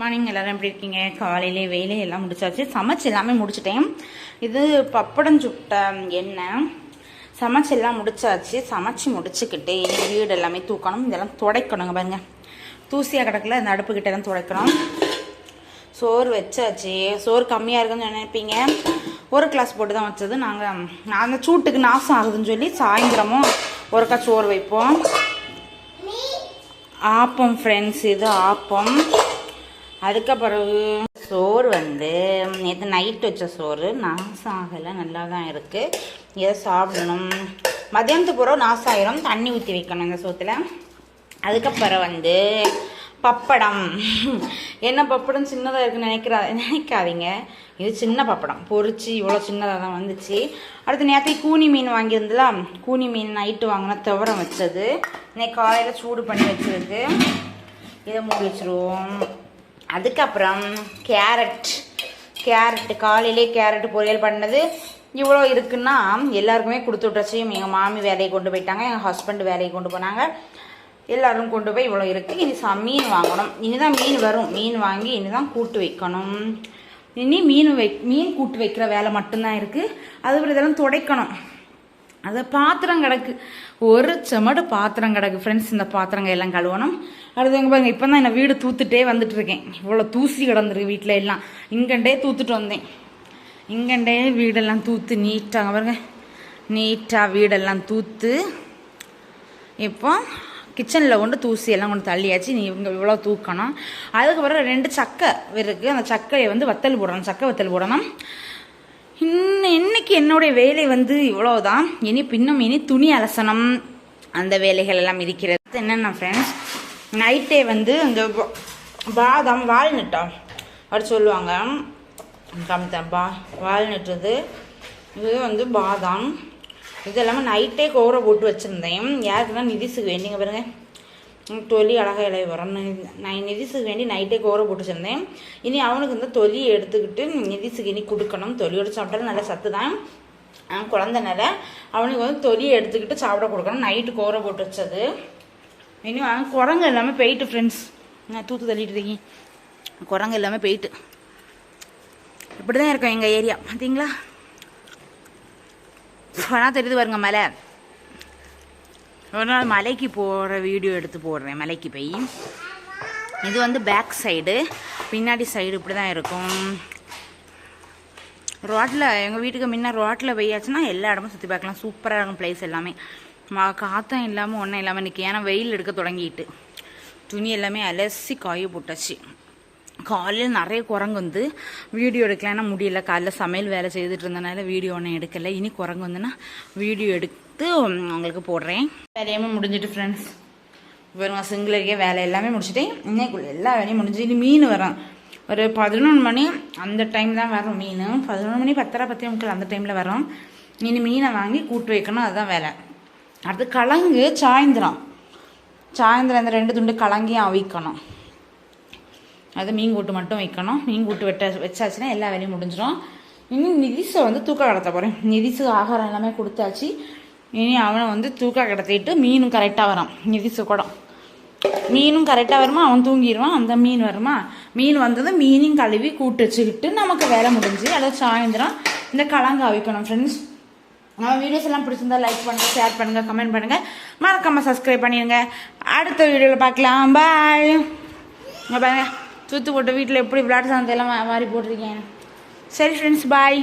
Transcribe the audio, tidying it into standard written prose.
Morning எல்லோரும் எப்படி இருக்கீங்க? காலையிலே வேலையெல்லாம் முடிச்சாச்சு, சமைச்சு எல்லாமே முடிச்சிட்டேன். இது பப்படம் சுட்ட எண்ணெய். சமைச்சு எல்லாம் முடிச்சாச்சு. சமைச்சு முடிச்சுக்கிட்டு வீடு எல்லாமே தூக்கணும், இதெல்லாம் துடைக்கணுங்க. பாருங்க, தூசியாக கிடக்கல, இந்த அடுப்புக்கிட்ட எல்லாம் துடைக்கணும். சோறு வச்சாச்சு. சோறு கம்மியாக இருக்குன்னு நினைப்பீங்க, ஒரு கிளாஸ் போட்டு தான் வச்சது. நாங்கள் அந்த சூட்டுக்கு நாசம் ஆகுதுன்னு சொல்லி சாயந்தரமும் ஒருக்கா சோறு வைப்போம். ஆப்பம் ஃப்ரெண்ட்ஸ், இது ஆப்பம். அதுக்கு பிறகு சோறு நேற்று நைட்டு வச்ச சோறு நாசம் ஆகலை, நல்லா தான் இருக்குது. இதை சாப்பிடணும். மதியானத்துக்கு பிறகு நாசம் ஆயிரும், தண்ணி ஊற்றி வைக்கணும் இந்த சோத்தில். அதுக்கப்புறம் பப்படம். என்ன பப்படம் சின்னதாக இருக்குன்னு நினைக்காதீங்க, இது சின்ன பப்படம். பொரிச்சு இவ்வளோ சின்னதாக தான் வந்துச்சு. அடுத்து நேற்று கூனி மீன் வாங்கியிருந்தல, கூனி மீன் நைட்டு வாங்கினா துவரம் வச்சது, இன்னைக்கு காலையில் சூடு பண்ணி வச்சிருக்கு. இதை மூடி வச்சுருவோம். அதுக்கப்புறம் கேரட்டு காலையிலே கேரட்டு பொரியல் பண்ணது இவ்வளோ இருக்குன்னா எல்லாருக்குமே கொடுத்து விட்டாச்சு. எங்கள் மாமி வேலையை கொண்டு போயிட்டாங்க, எங்கள் ஹஸ்பண்ட் வேலையை கொண்டு போனாங்க, எல்லோரும் கொண்டு போய் இவ்வளோ இருக்குது. இனி மீன் வாங்கணும். இனிதான் மீன் வரும், மீன் வாங்கி இனிதான் கூட்டு வைக்கணும். இனி மீன் கூட்டு வைக்கிற வேலை மட்டும்தான் இருக்குது. அதுக்கப்புறம் இதெல்லாம் துடைக்கணும். அது பாத்திரம் கிடக்கு, ஒரு செமடு பாத்திரம் கிடக்கு ஃப்ரெண்ட்ஸ். இந்த பாத்திரங்கள் எல்லாம் கழுவணும். அடுத்து எங்கே பாருங்க, இப்போ தான் என்ன வீடு தூத்துட்டே வந்துட்டு இருக்கேன். இவ்வளோ தூசி கிடந்துருக்கு வீட்டில் எல்லாம். இங்கண்டே தூத்துட்டு வந்தேன். இங்கண்டே வீடெல்லாம் தூத்து நீட்டாக பாருங்க, நீட்டாக வீடெல்லாம் தூத்து இப்போ கிச்சனில் கொண்டு தூசி எல்லாம் கொண்டு தள்ளியாச்சு. நீ இவங்க இவ்வளோ தூக்கணும். அதுக்கப்புறம் 2 சக்கை இருக்குது, அந்த சக்கையை வத்தல் போடணும், சக்கை வத்தல் போடணும். இன்னைக்கு என்னுடைய வேலை இவ்வளோதான். இனி துணி அலசனம், அந்த வேலைகள் எல்லாம் இருக்கிறது. என்னென்ன ஃப்ரெண்ட்ஸ், நைட்டே அந்த பாதாம் வால்நட்டா அப்படி சொல்லுவாங்க, காமித்தேன்ப்பா, வால்நட்டுது. இது பாதாம், இது எல்லாமே நைட்டே கோரை போட்டு வச்சுருந்தேன். யாருக்குன்னா நிதிஷுக்கு வேண்டிங்க பாருங்க, தொலி அழகாக இலைய வரணும். நான் நிதிஷுக்கு வேண்டி நைட்டே கோரை போட்டு வச்சுருந்தேன். இனி அவனுக்கு தொலியை எடுத்துக்கிட்டு நிதிஷுக்கு இனி கொடுக்கணும். தொலியோடு சாப்பிட்டாலும் நல்ல சத்து தான், குழந்தைனால அவனுக்கு தொலியை எடுத்துக்கிட்டு சாப்பிட கொடுக்கணும். நைட்டு கோரை போட்டு வச்சது. இனி குரங்கு எல்லாமே போயிட்டு ஃப்ரெண்ட்ஸ், நான் தூத்து தள்ளிட்டு இருக்கேன். குரங்கு எல்லாமே போயிட்டு இப்படி தான் இருக்கோம் எங்கள் ஏரியா. பார்த்தீங்களா, ஆனால் தெரியுது பாருங்க மலை. ஒரு நாள் மலைக்கு போகிற வீடியோ எடுத்து போடுறேன். மலைக்கு போய் இது பேக் சைடு, பின்னாடி சைடு இப்படி தான் இருக்கும். ரோட்டில் எங்கள் வீட்டுக்கு முன்ன ரோட்டில் போயாச்சுன்னா எல்லா இடமும் சுற்றி பார்க்கலாம். சூப்பராக இருக்கும் பிளேஸ் எல்லாமே. காற்றும் இல்லாமல் ஒன்றும் இல்லாமல் நிற்க, ஏன்னா வெயில் எடுக்க தொடங்கிட்டு துணி எல்லாமே அலசி காய போட்டாச்சு. காலையில் நிறைய குரங்கு வீடியோ எடுக்கலான்னா முடியல, காலையில் சமையல் வேலை செய்துட்டு இருந்தனால வீடியோ ஒன்றும் எடுக்கலை. இனி குரங்கு வீடியோ எடுத்து உங்களுக்கு போடுறேன். வேலையுமே முடிஞ்சிட்டு ஃப்ரெண்ட்ஸ், இவருங்க சிங்கிளருக்கே வேலை எல்லாமே முடிச்சுட்டேன். இன்னைக்குள்ள எல்லா வேலையும் முடிஞ்சு. இனி மீன் வரும் ஒரு 11 மணி அந்த டைம் தான் வரும் மீன். 11 மணி 10:30 10:30 அந்த டைமில் வரும். இனி மீனை வாங்கி கூட்டு வைக்கணும், அதுதான் வேலை. அடுத்து கலங்கு சாயந்தரம் இந்த 2 துண்டு கலங்கியும் அவிக்கணும். அது மீன் கூட்டு மட்டும் வைக்கணும். மீன் கூட்டு வச்சாச்சுன்னா எல்லா வேலையும் முடிஞ்சிடும். இனி நிதிஷை தூக்க கடத்த போகிறேன். நிதிஷு ஆகாரம் எல்லாமே கொடுத்தாச்சு. இனி அவனை தூக்க கடத்திட்டு மீனும் கரெக்டாக வரும். நிதிஷு கூட மீனும் கரெக்டாக வருமா, அவன் தூங்கிடுவான். அந்த மீன் வருமா, மீன் வந்ததும் மீனையும் கழுவி கூட்டு வச்சுக்கிட்டு நமக்கு வேலை முடிஞ்சு. அதாவது சாயந்தரம் இந்த கலங்கு அவிக்கணும் ஃப்ரெண்ட்ஸ். நம்ம வீடியோஸ் எல்லாம் பிடிச்சிருந்தா லைக் பண்ணுங்கள், ஷேர் பண்ணுங்கள், கமெண்ட் பண்ணுங்கள், மறக்காமல் சப்ஸ்கிரைப் பண்ணிடுங்க. அடுத்த வீடியோவில் பார்க்கலாம். பாய். பாருங்க, தூத்து போட்டு வீட்டில் எப்படி விளையாட்டு சாந்தெல்லாம் மாறி போட்டிருக்கேன். சரி ஃப்ரெண்ட்ஸ், பாய்.